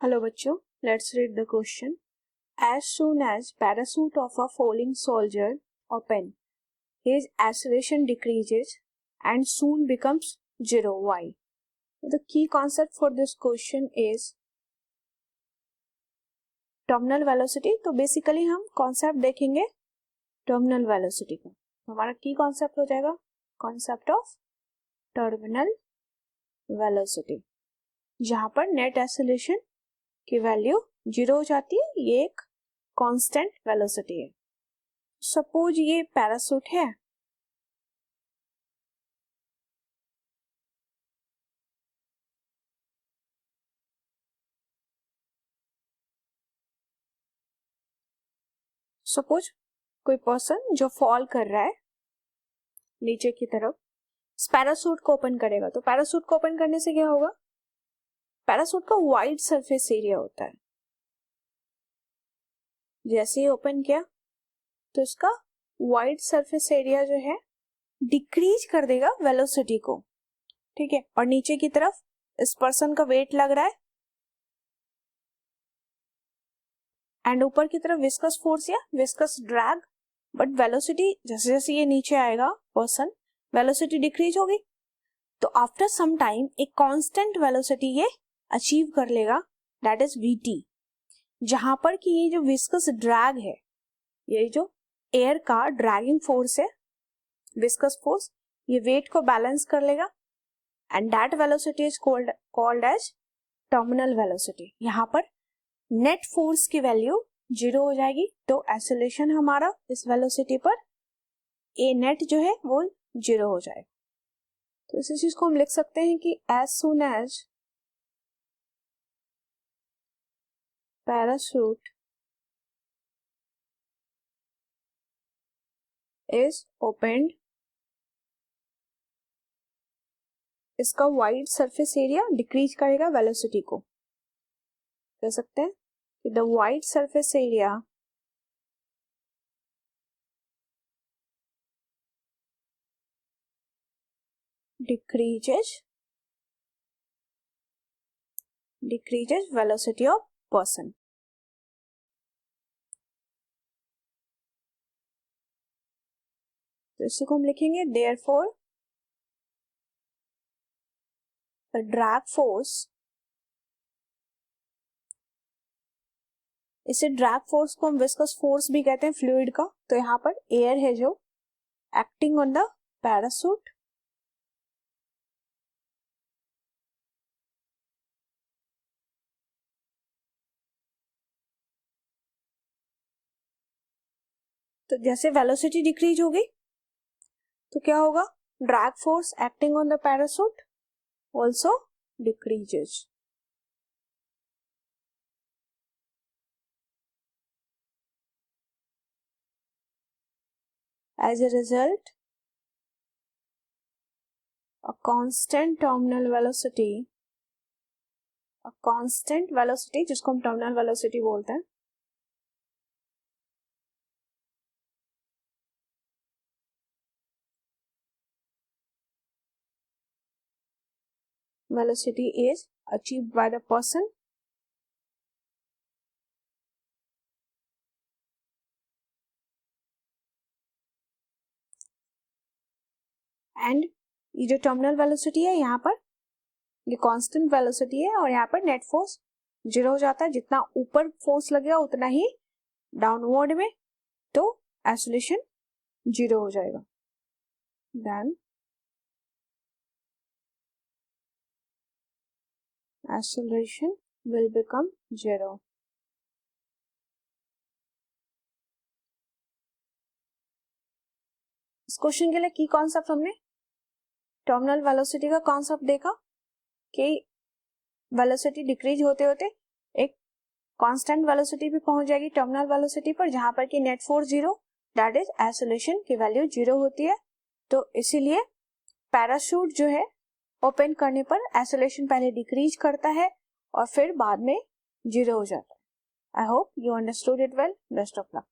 Hello बच्चों, let's read the question. As soon as parachute of a falling soldier open, his acceleration decreases and soon becomes zero. Why? The key concept for this question is terminal velocity. तो basically हम concept देखेंगे terminal velocity का. हमारा की concept हो जाएगा concept of terminal velocity, जहां पर नेट एक्सेलरेशन की वैल्यू 0 हो जाती है. ये एक कांस्टेंट वेलोसिटी है. सपोज ये पैराशूट है, सपोज कोई पर्सन जो फॉल कर रहा है नीचे की तरफ, पैराशूट को ओपन करेगा. तो पैराशूट को ओपन करने से क्या होगा, पैराशूट का वाइड सरफेस एरिया होता है. जैसे ही ओपन किया तो इसका वाइड सरफेस एरिया जो है डिक्रीज कर देगा वेलोसिटी को. ठीक है, और नीचे की तरफ इस पर्सन का वेट लग रहा है एंड ऊपर की तरफ विस्कस फोर्स या विस्कस ड्रैग, बट वेलोसिटी जैसे जैसे ये नीचे आएगा पर्सन, वेलोसिटी डिक्रीज होगी. तो आफ्टर सम टाइम एक कांस्टेंट वेलोसिटी ये अचीव कर लेगा, दैट इज vt, जहां पर कि ये जो विस्कस ड्रैग है, ये जो एयर का ड्रैगिंग फोर्स है, विस्कस फोर्स, ये वेट को बैलेंस कर लेगा and that velocity is called as terminal velocity. यहाँ पर नेट फोर्स की वैल्यू 0 हो जाएगी. तो एक्सेलरेशन हमारा इस वेलोसिटी पर ए नेट जो है वो 0 हो जाएगा. तो इस चीज को हम लिख सकते हैं कि as soon as parachute is opened, इसका वाइड सरफेस एरिया डिक्रीज करेगा वेलोसिटी को. कह सकते हैं कि the wide surface area decreases velocity of person. तो इसी को हम लिखेंगे therefore the drag force, इसे ड्रैग फोर्स को हम विस्कस फोर्स भी कहते हैं फ्लूइड का. तो यहाँ पर एयर है जो एक्टिंग ऑन द पैराशूट, तो जैसे वेलोसिटी डिक्रीज होगी तो क्या होगा, drag force acting on the parachute also decreases. As a result, a constant velocity जिसको हम टर्मिनल वेलोसिटी बोलते हैं, velocity is achieved by the person and ये जो टर्मिनल वेलोसिटी है यहाँ पर ये कांस्टेंट वेलोसिटी है और यहाँ पर नेट फोर्स 0 हो जाता है. जितना ऊपर फोर्स लगेगा उतना ही डाउनवर्ड में, तो एक्सेलरेशन 0 हो जाएगा. Then acceleration will become 0. इस क्वेश्चन के लिए की कॉन्सेप्ट हमने टर्मिनल वेलोसिटी का कॉन्सेप्ट देखा कि वेलोसिटी डिक्रीज होते होते एक कांस्टेंट वेलोसिटी भी पहुंच जाएगी टर्मिनल वेलोसिटी पर, जहां पर कि net force 0, that is acceleration की वैल्यू 0 होती है. तो इसीलिए पैराशूट जो है ओपन करने पर एक्सेलरेशन पहले डिक्रीज करता है और फिर बाद में 0 हो जाता है. I hope you understood it well. Best of luck.